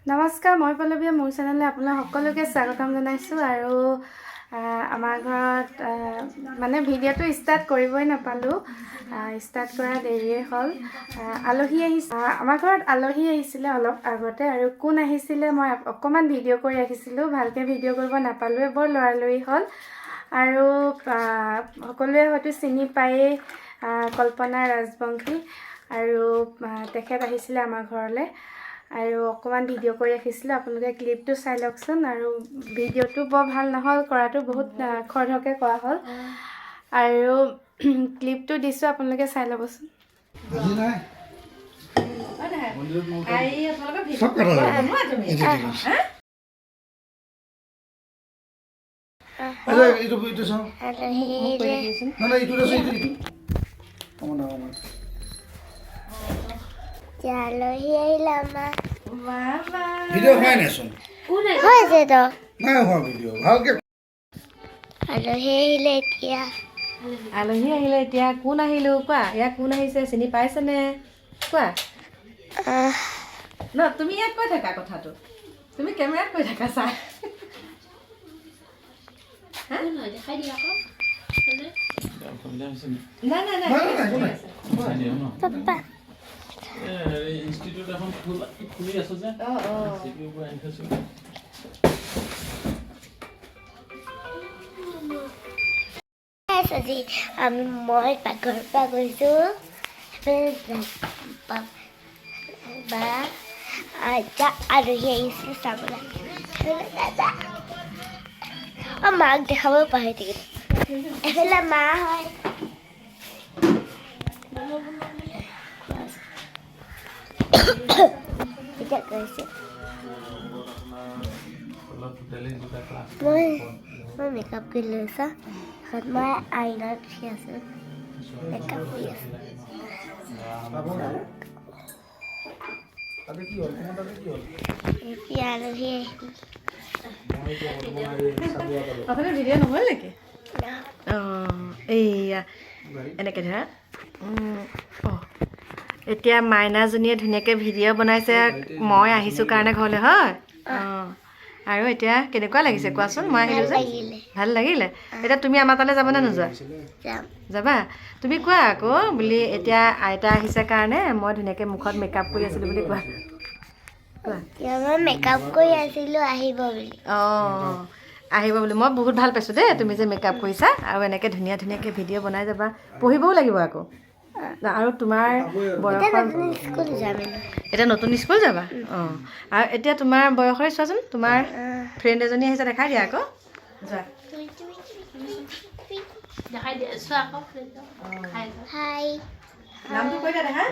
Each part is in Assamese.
নমস্কাৰ, মই পল্লৱীয়ে মোৰ চেনেললৈ আপোনাক সকলোকে স্বাগতম জনাইছোঁ। আৰু আমাৰ ঘৰত মানে ভিডিঅ'টো ষ্টাৰ্ট কৰিবই নাপালোঁ, ষ্টাৰ্ট কৰা দেৰিয়ে হ'ল। আলহী আহিছে, আমাৰ ঘৰত আলহী আহিছিলে অলপ আগতে, আৰু কোন আহিছিলে মই অকণমান ভিডিঅ' কৰি ৰাখিছিলোঁ, ভালকৈ ভিডিঅ' কৰিব নাপালোঁৱে, বৰ লৰালৰি হ'ল। আৰু সকলোৱে হয়তো চিনি পায়েই কল্পনা ৰাজবংশী, আৰু তেখেত আহিছিলে আমাৰ ঘৰলৈ, আৰু অকণমান ভিডিঅ' কৰি ৰাখিছিলোঁ। আপোনালোকে ক্লিপটো চাই লওকচোন। আৰু ভিডিঅ'টো বৰ ভাল নহ'ল, কৰাটো বহুত খৰধৰকৈ কৰা হ'ল, আৰু ক্লিপটো দিছোঁ, আপোনালোকে চাই ল'বচোন। আলহী আহিলে আমাৰ ভিডিঅ' হয় নাচোন হৈছে তো নাই হোৱা ভিডিঅ' ভালকে আলহী আহিলে এতিয়া কোন আহিলো কোৱা? ইয়াক কোন আহিছে চিনি পাইছেনে? কোৱা ন, তুমি ইয়াত কৈ থাকা কথাটো, তুমি কেমেৰাত কৈ থাকা চাই। পাপা ইনষ্টিটিউট এখন খুলি আছো যে আজি মই পাকঘৰৰ পৰা গৈছোঁ, বা আইতা আলহী আহিছে চাবলৈ। মাক দেখাব পাহৰি থাকিলোঁ। এফালে মা হয়, এতিয়া কৈছে মই মেকআপ কৰি লৈছোঁ। মই আইনাত উঠি আছোঁ, মেকআপ কৰি আছোঁ। এতিয়া আলহী আপোনাৰ ভিডিঅ' নহ'ল নেকি? এইয়া এনেকৈ ধৰা। এতিয়া মাইনাজনীয়ে ধুনীয়াকৈ ভিডিঅ' বনাইছে, মই আহিছোঁ কাৰণে ঘৰলৈ, হয়? আৰু এতিয়া কেনেকুৱা লাগিছে কোৱাচোন? মই আহিলোঁ যে ভাল লাগিলে। এতিয়া তুমি আমাৰ তালৈ যাবানে নোযোৱা? যাবা? তুমি কোৱা আকৌ বুলি, এতিয়া আইতা আহিছে কাৰণে মই ধুনীয়াকৈ মুখত মেকআপ কৰি আছিলোঁ বুলি কোৱা। মই মেকআপ কৰি আছিলোঁ আহিব বুলি। আহিব বুলি মই বহুত ভাল পাইছোঁ দেই, তুমি যে মেকআপ কৰিছা, আৰু এনেকৈ ধুনীয়াকৈ ভিডিঅ' বনাই যাবা। পঢ়িবও লাগিব আকৌ। আৰু তোমাৰ বয়সৰ এতিয়া নতুন স্কুল যাবা? আৰু এতিয়া তোমাৰ বয়সৰে চোৱাচোন, তোমাৰ ফ্ৰেণ্ড এজনী আহিছে, দেখাই দিয়া আকৌ। যোৱা নামটো কৈ দিয়া, দেখা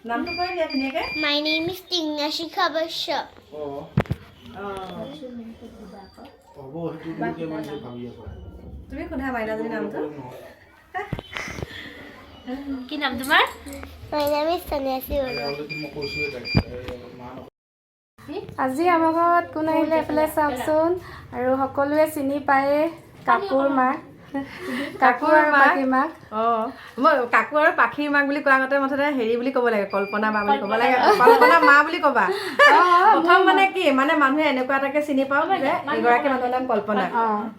নামটো কৈ দিয়া ধুনীয়াকৈ। My name is Tinashika Basha. তুমি সোধা মাইনাজনীৰ নামটো। কি নাম তোমাৰ? My name is Sanyasi Ura. আজি আমাৰ ঘৰত কোন আহিলে এইফালে চাওকচোন। আৰু সকলোৱে চিনি পায়েই কাকুৰ মাক, কাকু আৰু পাখীৰ মাক। মই কাকু আৰু পাখীৰ মাক বুলি কোৱা আগতে মুঠতে হেৰি বুলি ক'ব লাগে, কল্পনা মা বুলি ক'ব লাগে। কল্পনা মা বুলি ক'বা। প্ৰথম মানে কি, মানে মানুহে এনেকুৱা এটাকে চিনি পাওঁ যে এগৰাকী মানুহৰ নাম কল্পনা,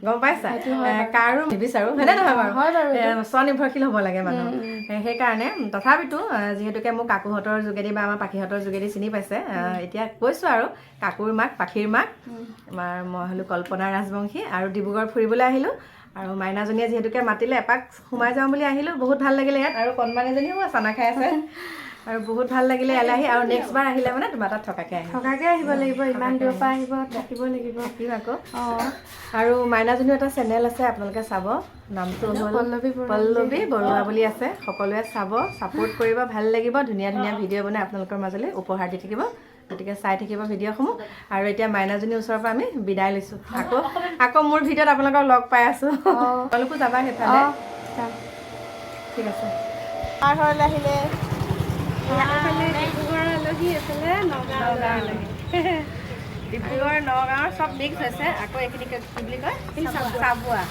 গম পাইছা? কাৰো নিবিচাৰোঁ, হয়নে নহয় বাৰু? স্বনিৰ্ভৰশীল হ'ব লাগে মানুহ। সেইকাৰণে তথাপিতো যিহেতুকে মোক কাকুহঁতৰ যোগেদি বা আমাৰ পাখীহঁতৰ যোগেদি চিনি পাইছে, এতিয়া কৈছোঁ আৰু কাকুৰ মাক, পাখীৰ মাক। মই হ'লোঁ কল্পনা ৰাজবংশী, আৰু ডিব্ৰুগড় ফুৰিবলৈ আহিলোঁ। আৰু মাইনাজনীয়ে যিহেতুকে মাতিলে, এপাক সোমাই যাওঁ বুলি আহিলোঁ। বহুত ভাল লাগিলে ইয়াত, আৰু কণমানিজনীও চানা খাই আছে, আৰু বহুত ভাল লাগিলে ইয়ালৈ আহি। আৰু নেক্সট বাৰ আহিলে মানে তোমাৰ তাত থকাকৈ আহিব লাগিব, ইমান দূৰৰ পৰা আহিব, থাকিব লাগিব আকৌ। আৰু মাইনাজনীও এটা চেনেল আছে, আপোনালোকে চাব, নামটো হ'ল পল্লৱী বৰুৱা বুলি আছে। সকলোৱে চাব, ছাপোৰ্ট কৰিব, ভাল লাগিব। ধুনীয়া ভিডিঅ' বনাই আপোনালোকৰ মাজলৈ উপহাৰ দি থাকিব, গতিকে চাই থাকিব ভিডিঅ'সমূহ। আৰু এতিয়া মাইনাজনীৰ ওচৰৰ পৰা আমি বিদায় লৈছোঁ। আকৌ মোৰ ভিডিঅ'ত আপোনালোকক লগ পাই আছোঁ। তোমালোকো যাবা সেইফালে, ঠিক আছে। ঘৰলৈ আহিলে ডিব্ৰুগড়ৰ আলহী, এইফালে নগাঁও আলহী। ডিব্ৰুগড় নগাঁৱৰ চব মিক্স হৈছে। আকৌ এইখিনি কি বুলি কয়? চাবুৱা।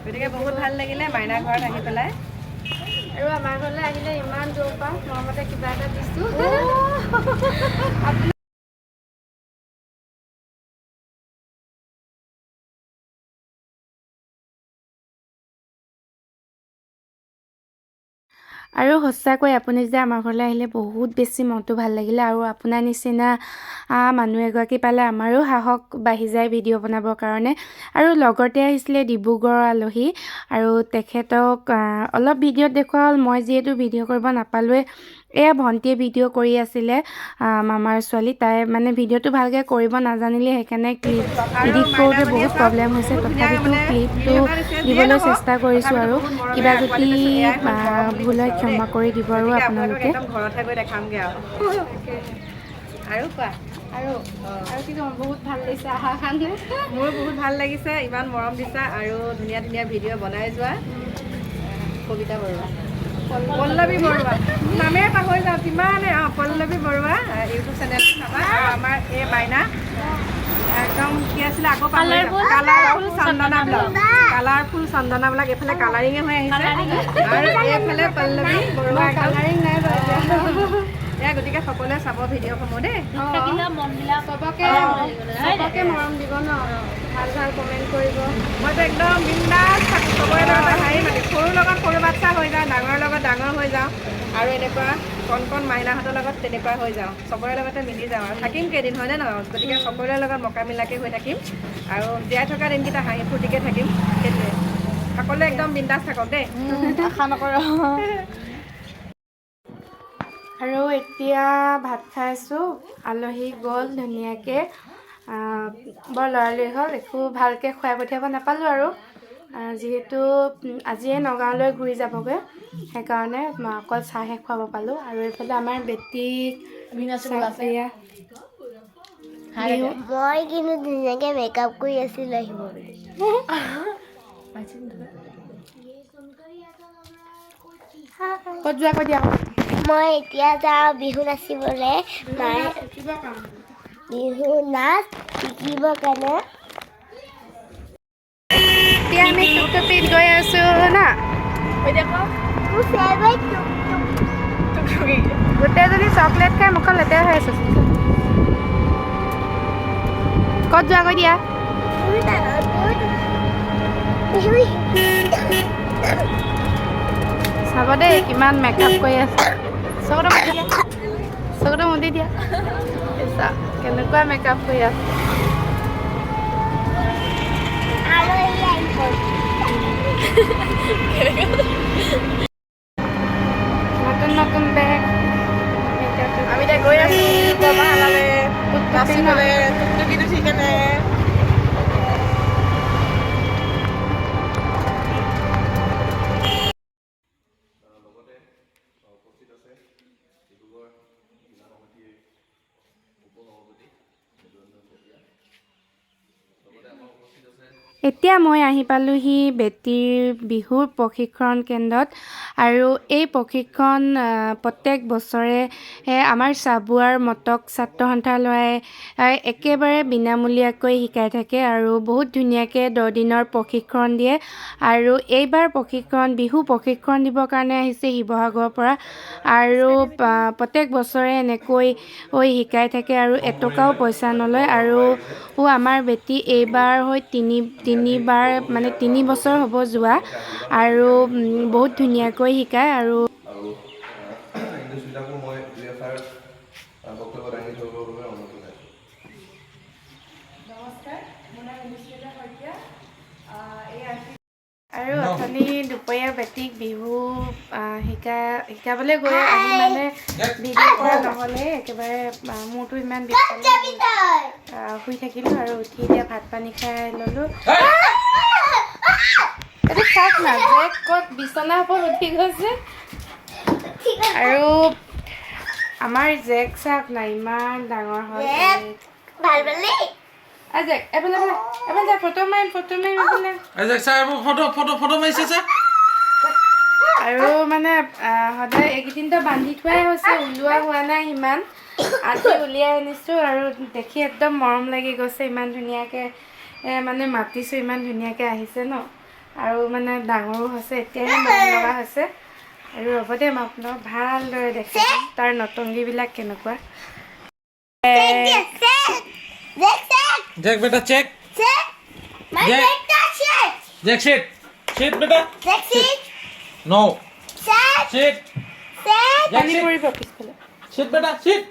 গতিকে বহুত ভাল লাগিলে মাইনা ঘৰত আহি পেলাই। আৰু আমাৰ ঘৰলৈ আহিলে ইমান দূৰৰ পৰা মৰমতে কিবা এটা আৰু সঁচাকৈ আপুনি যে আমাৰ ঘৰলৈ আহিলে বহুত বেছি মনটো ভাল লাগিলে আৰু আপোনাৰ নিচিনা মানুহ এগৰাকী পালে আমাৰো সাহস বাঢ়ি যায় ভিডিঅ' বনাবৰ কাৰণে আৰু লগতে আহিছিলে ডিব্ৰুগড়ৰ আলহী আৰু তেখেতক অলপ ভিডিঅ'ত দেখুওৱা হ'ল মই যিহেতু ভিডিঅ' কৰিব নাপালোৱে এয়া ভণ্টিয়ে ভিডিঅ' কৰি আছিলে মামাৰ ছোৱালী তাই মানে ভিডিঅ'টো ভালকৈ কৰিব নাজানিলে সেইকাৰণে ক্লিপ এডিট কৰোঁতে বহুত প্ৰব্লেম হৈছে তথাপিতো ক্লিপটো দিবলৈ চেষ্টা কৰিছোঁ আৰু কিবা যদি ভুল হয় ক্ষমা কৰি দিব আৰু আপোনালোকে ঘৰতহে গৈ দেখামগৈ আৰু কোৱা আৰু কি ক'ম বহুত ভাল লাগিছে অহাৰ কাৰণে মোৰ বহুত ভাল লাগিছে ইমান মৰম দিছা আৰু ধুনীয়া ধুনীয়া ভিডিঅ' বনাই যোৱা কবিতা বৰুৱা পল্লৱী বৰুৱা নামেই পাহৰি যাওঁ কিমানে পল্লৱী বৰুৱা ইউটিউব চেনেল চাবা আৰু আমাৰ এই মাইনা একদম কি আছিলে আকৌ colourful Chandana blog colourful Chandana blog এইফালে কালাৰিঙে হৈ আহিছে আৰু এইফালে পল্লৱী বৰুৱা কালাৰিং নাই এয়া গতিকে সকলোৱে চাব ভিডিঅ'সমূহ দেই চবকে মৰম দিব ন ভাল ভাল কমেণ্ট কৰিব মইতো একদম বিন্দাছ থাকোঁ চবৰে লগতে হাঁহি মাতি সৰুৰ লগত সৰু বাচ্চা হৈ যাওঁ ডাঙৰৰ লগত ডাঙৰ হৈ যাওঁ আৰু এনেকুৱা কণ কণ মাইনাহঁতৰ লগত তেনেকুৱা হৈ যাওঁ চবৰে লগতে মিলি যাওঁ আৰু থাকিম কেইদিন হয়নে নহয় গতিকে সকলোৰে লগত মকামিলাকৈ হৈ থাকিম আৰু জীয়াই থকা দিনকেইটা হাঁহি ফূৰ্তিকৈ থাকিম সেইটোৱে সকলোৱে একদম বিন্দাছ থাকক দেই আশা নকৰোঁ আৰু এতিয়া ভাত খাই আছোঁ আলহী গ'ল ধুনীয়াকৈ বৰ লৰালৰি হ'ল একো ভালকৈ খুৱাই পঠিয়াব নাপালোঁ আৰু যিহেতু আজিয়ে নগাঁৱলৈ ঘূৰি যাবগৈ সেইকাৰণে অকল চাহহে খুৱাব পালোঁ আৰু এইফালে আমাৰ বেটীক মই কিন্তু ধুনীয়াকৈ মেকআপ কৰি আছিলোঁ আহিব ক'ত যোৱা কৈ দিয়া মই এতিয়া যাওঁ বিহু নাচিবলৈ মায়ে বিহু নাচ শিকিবৰ কাৰণে এতিয়া আমি টুকটুকিত গৈ আছোঁ না গোটেইজনী চকলেট খাই মুখত লেতেৰা হৈ আছোঁ ক'ত যোৱা কৈ দিয়া চাব দেই কিমান মেকআপ কৰি আছে চকুটো মুদি দিয়া কেনেকুৱা মেকআপ কৰি আছে নতুন নতুন বেগ আমি এতিয়া গৈ আছোঁ বৰমাহালালৈ নাচিবলৈ টুকটুকিত উঠি কেনে এতিয়া মই আহি পালোঁহি বেটীৰ বিহুৰ প্ৰশিক্ষণ কেন্দ্ৰত আৰু এই প্ৰশিক্ষণ প্ৰত্যেক বছৰে আমাৰ চাবুৱাৰ মটক ছাত্ৰ সন্থালয়ে একেবাৰে বিনামূলীয়াকৈ শিকাই থাকে আৰু বহুত ধুনীয়াকৈ 10 দিনৰ প্ৰশিক্ষণ দিয়ে আৰু এইবাৰ বিহু প্ৰশিক্ষণ দিবৰ কাৰণে আহিছে শিৱসাগৰৰ পৰা আৰু প্ৰত্যেক বছৰে এনেকৈ শিকাই থাকে আৰু এটকাও পইচা নলয় আৰু আমাৰ বেটী এইবাৰ হৈ তিনিবাৰ মানে 3 বছৰ হ'ব যোৱা আৰু বহুত ধুনীয়াকৈ শিকায় আৰু অথনি দুপৰীয়া বেটীক বিহু শিকাবলৈ গৈ আহি মানে ভিডিঅ' কৰা নহ'লে একেবাৰে মূৰটো ইমান বিষালে শুই থাকিলোঁ আৰু উঠি এতিয়া ভাত পানী খাই ল'লোঁ এইটো চাওক না জেক ক'ত বিচনাৰ ওপৰত উঠি গৈছে আৰু আমাৰ জেক চাওক না ইমান ডাঙৰ হয় জেক এফালে ফটো মাৰিম আৰু মানে সদায় এইকেইদিনটো বান্ধি থোৱাই হৈছে ওলোৱা হোৱা নাই সিমান আজি উলিয়াই আনিছোঁ আৰু দেখি একদম মৰম লাগি গৈছে ইমান ধুনীয়াকৈ মানে মাতিছোঁ ইমান ধুনীয়াকৈ আহিছে ন আৰু মানে ডাঙৰো হৈছে এতিয়াহে মৰম লগা হৈছে আৰু ৰ'ব দে মই আপোনাক ভালদৰে দেখাম তাৰ নতংগীবিলাক কেনেকুৱা Jack beta check. Jack sit. Sit beta. Jack sit. No. Sit. Sit. Jack, sit. পৰিব পিছফালে Sit, beta, sit.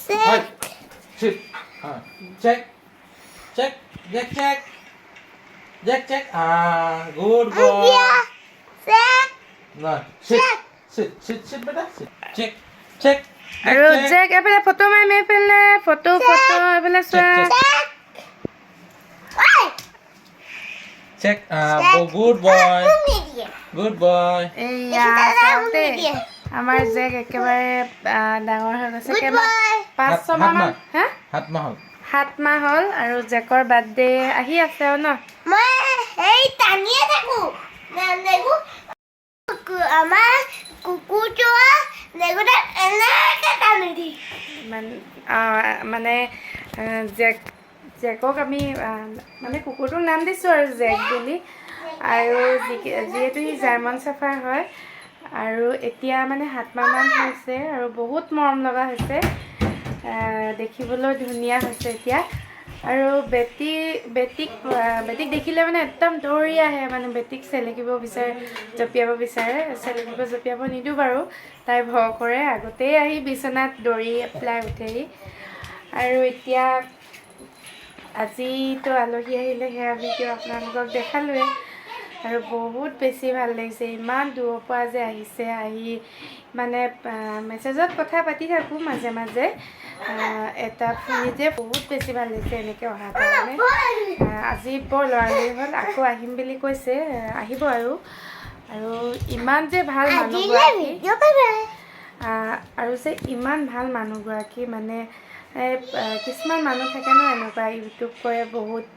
Right. Sit. Check. Check. Jack, check. Jack, check. Good boy. No. Sit. Sit, beta. Sit. Check. Check. আৰু জেক এফালে ফটো মাৰিম এইফালে ফটো এইফালে চোৱা Check. Good boy. Good boy. এইয়া চাওঁতে আমাৰ জেক একেবাৰে ডাঙৰ হৈ গৈছে কেইমাহ 5-6 মাহ মান হা 7 মাহ হ'ল 7 মাহ হ'ল আৰু জেকৰ বাৰ্থডে আহি আছে আৰু ন আমাৰ কুকুৰটোৱা নেগুটা এনেকে টানি দি মানে জেকক আমি মানে কুকুৰটোৰ নাম দিছোঁ আৰু জেক বুলি আৰু যিহেতু সি জাৰ্মান চাফাৰ হয় আৰু এতিয়া মানে 7 মাহমান হৈছে আৰু বহুত মৰম লগা হৈছে দেখিবলৈ ধুনীয়া হৈছে এতিয়া আৰু বেটিক দেখিলে মানে একদম দৌৰি আহে মানে বেটিক চেলেকিব বিচাৰে জঁপিয়াব বিচাৰে জঁপিয়াব নিদিওঁ বাৰু তাই ভয় কৰে আগতেই আহি বিচনাত দৌৰি পেলাই উঠেহি আৰু এতিয়া আজিতো আলহী আহিলে সেয়া ভিডিঅ' আপোনালোকক দেখালোৱে আৰু বহুত বেছি ভাল লাগিছে ইমান দূৰৰ পৰা যে আহিছে আহি মানে মেছেজত কথা পাতি থাকোঁ মাজে মাজে এটা শুনি বহুত বেছি ভাল লাগিছে এনেকৈ অহাৰ কাৰণে আজি বৰ লৰালৰি হ'ল আকৌ আহিম বুলি কৈছে আহিব আৰু ইমান যে ভাল মানুহগৰাকী আৰু যে ইমান ভাল মানুহগৰাকী মানে কিছুমান মানুহ থাকে ন এনেকুৱা ইউটিউব কৰে বহুত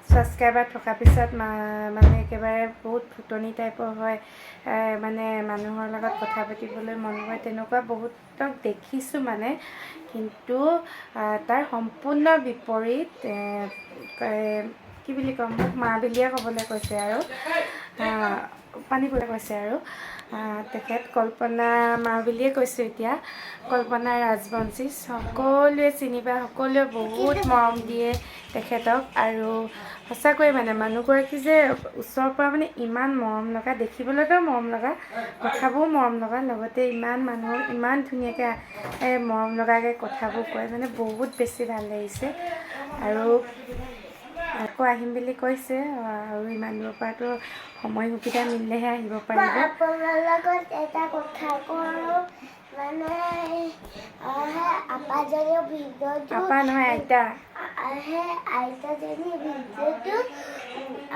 ছাবস্ক্ৰাইবাৰ থকাৰ পিছত মানে একেবাৰে বহুত ফুটনি টাইপৰ হয় মানে মানুহৰ লগত কথা পাতিবলৈ মন কৰে তেনেকুৱা বহুতক দেখিছোঁ মানে কিন্তু তাৰ সম্পূৰ্ণ বিপৰীত কি বুলি ক'ম মোক মা বুলিয়ে ক'বলৈ কৈছে আৰু পানী বুলি কৈছে আৰু তেখেত কল্পনা মা বুলিয়ে কৈছোঁ এতিয়া কল্পনা ৰাজবংশী সকলোৱে চিনি পায় সকলোৱে বহুত মৰম দিয়ে তেখেতক আৰু সঁচাকৈ মানে মানুহগৰাকী যে ওচৰৰ পৰা মানে ইমান মৰম লগা দেখিবলৈতো মৰম লগা কথাবোৰ মৰম লগা লগতে ইমান মানুহক ইমান ধুনীয়াকৈ মৰম লগাকৈ কথাবোৰ কয় মানে বহুত বেছি ভাল লাগিছে আৰু আকৌ আহিম বুলি কৈছে আৰু ইমান দূৰৰ পৰাতো সময় সুবিধা মিলিলেহে আহিব পাৰিব আপোনাৰ লগত এটা কথা কওঁ মানে আপাজনীৰ ভিডিঅ'টো আপা নহয় আইতা আইতাজনীৰ ভিডিঅ'টো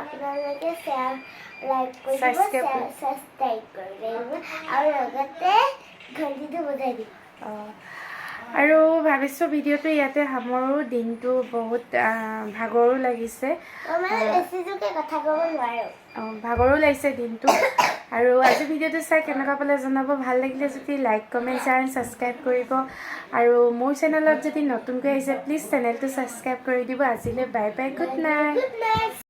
আপোনালোকে লাইক কৰিব ছাবস্ক্ৰাইব কৰিব আৰু লগতে ঘণ্টিটো বজাই দিব আৰু ভাবিছোঁ ভিডিঅ'টো ইয়াতে সামৰোঁ দিনটো বহুত ভাগৰো লাগিছে কথা ক'ব নোৱাৰোঁ ভাগৰো লাগিছে দিনটো আৰু আজি ভিডিঅ'টো চাই কেনেকুৱা পালে জনাব ভাল লাগিলে যদি like comment share and subscribe কৰিব আৰু মোৰ চেনেলত যদি নতুনকৈ আহিছে প্লিজ চেনেলটো ছাবস্ক্ৰাইব কৰি দিব আজিলৈ বাই বাই গুড নাইট